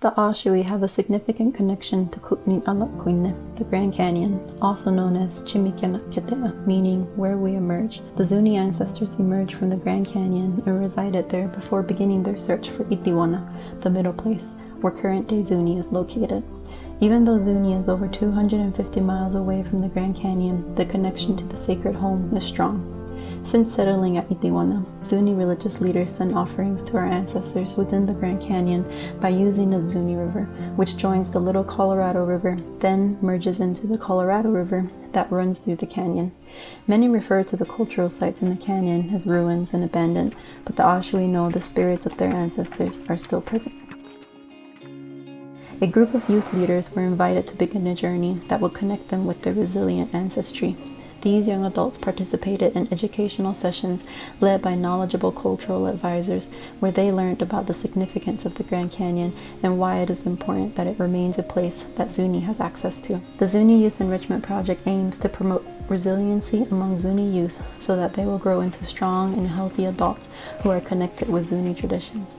The Ashui have a significant connection to Kukni-Alak-Kuine, the Grand Canyon, also known as Chimikianaketea, meaning where we emerge. The Zuni ancestors emerged from the Grand Canyon and resided there before beginning their search for Itiwana, the middle place, where current-day Zuni is located. Even though Zuni is over 250 miles away from the Grand Canyon, the connection to the sacred home is strong. Since settling at Itiwana, Zuni religious leaders send offerings to our ancestors within the Grand Canyon by using the Zuni River, which joins the Little Colorado River, then merges into the Colorado River that runs through the canyon. Many refer to the cultural sites in the canyon as ruins and abandoned, but the Ashui know the spirits of their ancestors are still present. A group of youth leaders were invited to begin a journey that will connect them with their resilient ancestry. These young adults participated in educational sessions led by knowledgeable cultural advisors, where they learned about the significance of the Grand Canyon and why it is important that it remains a place that Zuni has access to. The Zuni Youth Enrichment Project aims to promote resiliency among Zuni youth so that they will grow into strong and healthy adults who are connected with Zuni traditions.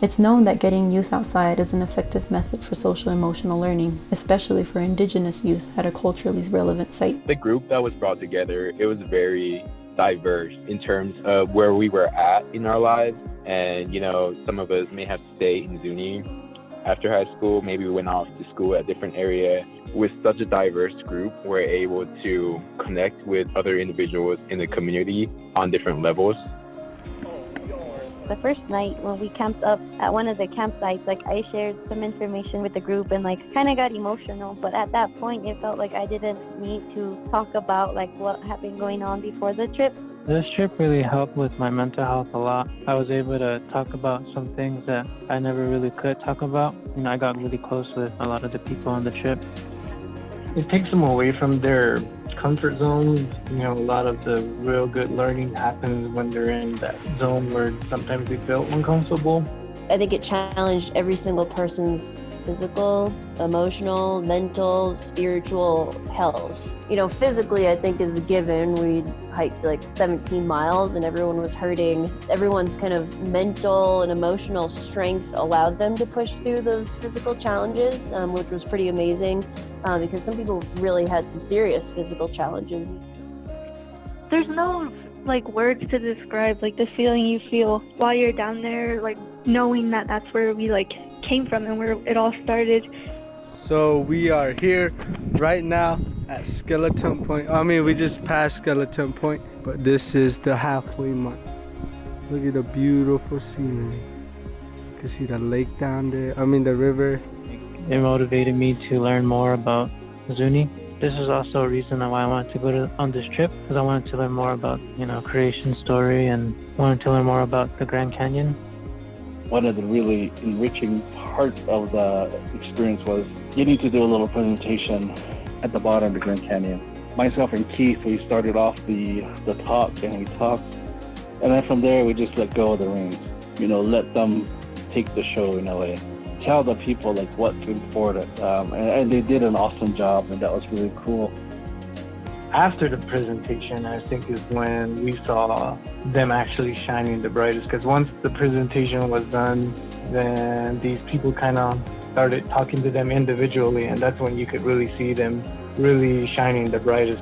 It's known that getting youth outside is an effective method for social emotional learning, especially for indigenous youth at a culturally relevant site. The group that was brought together, it was very diverse in terms of where we were at in our lives. And, some of us may have stayed in Zuni after high school, maybe we went off to school at a different area. With such a diverse group, we're able to connect with other individuals in the community on different levels. The first night when we camped up at one of the campsites, I shared some information with the group and kind of got emotional. But at that point, it felt like I didn't need to talk about what had been going on before the trip. This trip really helped with my mental health a lot. I was able to talk about some things that I never really could talk about. I got really close with a lot of the people on the trip. It takes them away from their comfort zone. A lot of the real good learning happens when they're in that zone where sometimes they feel uncomfortable. I think it challenged every single person's physical, emotional, mental, spiritual health. Physically, I think is a given. We hiked 17 miles and everyone was hurting. Everyone's kind of mental and emotional strength allowed them to push through those physical challenges, which was pretty amazing because some people really had some serious physical challenges. There's no words to describe the feeling you feel while you're down there, knowing that that's where we came from and where it all started. So we are here right now at Skeleton Point. We just passed Skeleton Point, but this is the halfway mark. Look at the beautiful scenery. You can see the lake down there, the river. It motivated me to learn more about Zuni. This is also a reason why I wanted to go on this trip, because I wanted to learn more about, creation story and wanted to learn more about the Grand Canyon. One of the really enriching parts of the experience was getting to do a little presentation at the bottom of the Grand Canyon. Myself and Keith, we started off the talk and we talked, and then from there we just let go of the reins. Let them take the show in a way. Tell the people what's important, and they did an awesome job, and that was really cool. After the presentation, I think is when we saw them actually shining the brightest, because once the presentation was done, then these people kind of started talking to them individually, and that's when you could really see them really shining the brightest.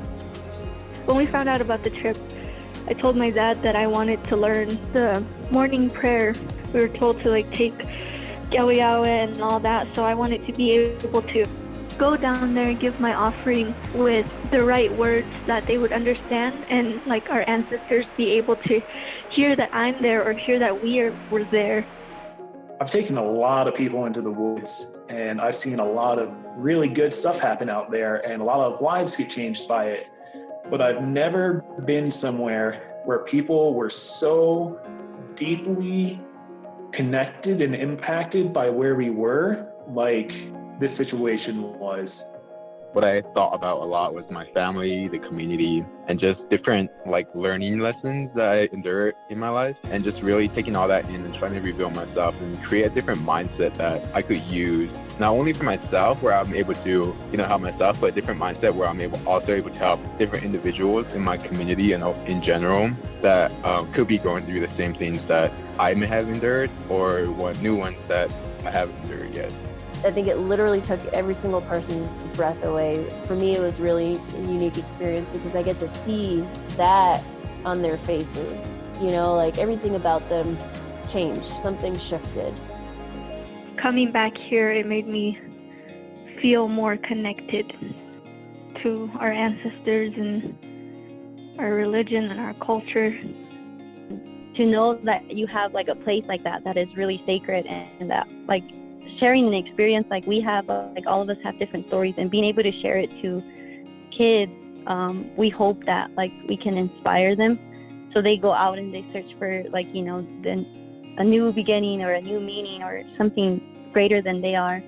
When we found out about the trip, I told my dad that I wanted to learn the morning prayer. We were told to take yawe yawe and all that, so I wanted to be able to go down there and give my offering with the right words that they would understand, and our ancestors be able to hear that I'm there or hear that were there. I've taken a lot of people into the woods, and I've seen a lot of really good stuff happen out there, and a lot of lives get changed by it. But I've never been somewhere where people were so deeply connected and impacted by where we were like this situation was. What I thought about a lot was my family, the community, and just different learning lessons that I endured in my life, and just really taking all that in and trying to rebuild myself and create a different mindset that I could use, not only for myself, where I'm able to, help myself, but a different mindset where I'm also able to help different individuals in my community and in general that could be going through the same things that I may have endured, or new ones that I haven't endured yet. I think it literally took every single person's breath away. For me, it was really a unique experience because I get to see that on their faces. You know, like everything about them changed, something shifted. Coming back here, it made me feel more connected to our ancestors and our religion and our culture. To know that you have like a place like that that is really sacred, and that like sharing an experience like we have, like all of us have different stories, and being able to share it to kids, we hope that like we can inspire them so they go out and they search for like, you know, a new beginning or a new meaning or something greater than they are.